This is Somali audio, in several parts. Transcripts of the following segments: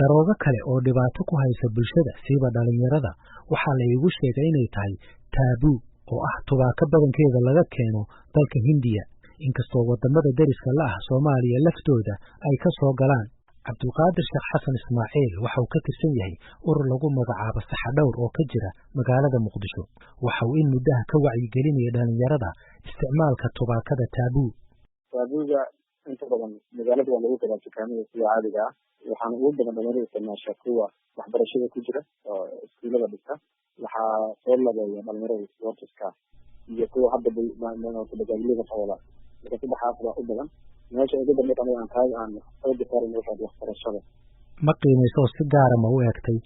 daroogo kale oo dhibaato ku haysa bulshada siiba dhalinyarada waxaa la iigu sheegay inay tahay taabuu oo ah tubaako badankeeda laga keeno dalka Hindiya inkastoo wadamada dariska la ah Soomaaliya laftooda ay ka soo galaan. Cabdulqaadir Sheekh Xasan Ismaaciil waxa uu ka tirsan yahay urur lagu magacaabo Saxadhowr oo ka jira magaalada Muqdisho. Waxa uu in muddaha ka wacyigelinaya dhalinyarada isticmaalka tubaakada taabuu. Taabuuga inta badan magaalada waa lagu gadaa dukaamada sida caadiga ah waxaana ugu badan dhalinyarada isticmaasha kuwa waxbarashada ku jira oo iskuulada dhigta waxaa soo labeeya dhalinyarada sportska iyo kuwa hadda dagaalada qowla marka saddexaas baa u badan meesha ugu dambeeyay aan tahay aan xoog saarin waxbarashada ma qiimeyso si gaar ah ma u eegtay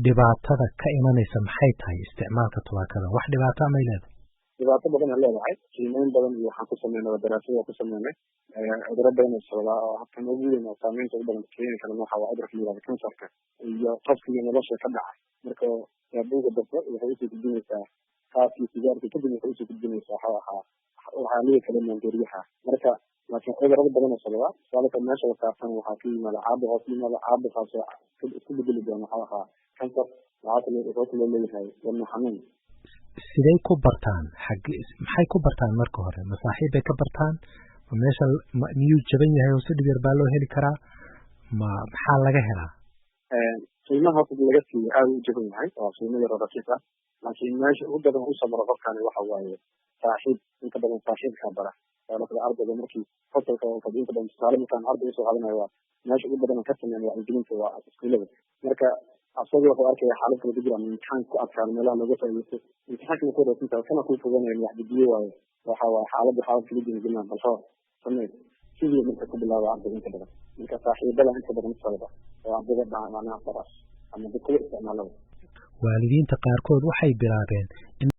dhibaatada ka imanaysa maxay tahay isticmaalka tubaakada wax dhibaato ma leedahay dhibaato badan ay leedahay qiimeyn badan iyo waxaan ku sameeynaa daraasado ku sameeynay cudurro badan oo sababa oo habkan ugu weyn oo saameynta ugu badan keeni kara waxa waa cudurka liver cancer-ka iyo qofkii nolosha ka dhacay marka taabuuga dadka waxay u gudbinaysaa qaabkii sigaarka kadib waxay u gudbinaysaa waxaa liga kala maandooriyaha marka laakiin cudurro badan oo sababa sababta meesha la saarsan waxaa ka yimaada caabuq oo yimaada caabuqaas isku bedeli doona waxa cancer waxaa loo leeyahay wadna xanuun sidee ku bartaan maxay ku bartaan marka hore masaaxiib bay ka bartaan meesha miyuu jaban yahay oo si dhib baa loo heli karaa maxaa laga helaa qiimaha laga siiyo aad u jaban yahay oo qiimo yar oo raqiis ah laakiin meesha ugu badan uu samaro qofkani waxa waaye saaxiib inta badan saaxiibka bara oo kala ardayda markii fasalka oo kadib inta badan tusaale markaan arday soo qaadanayo waa meesha ugu badan ka sameeyo wacyigelinta waa iskuulada marka asagoo wuxuu arkaya xaalad kala duwan imtixaan ku adkaan meelaha laga faa'iideysto imtixaanka ku roobinta kana ku fogaanayo wax dibiyo waayo waxa waa xaalad kala duwan balso sameey sidii marka ku bilaabo ardayda inta badan marka saaxiibada inta badan sababa oo ardayda macnaha faras ama dadka isticmaalada waalidiinta qaarkood waxay bilaabeen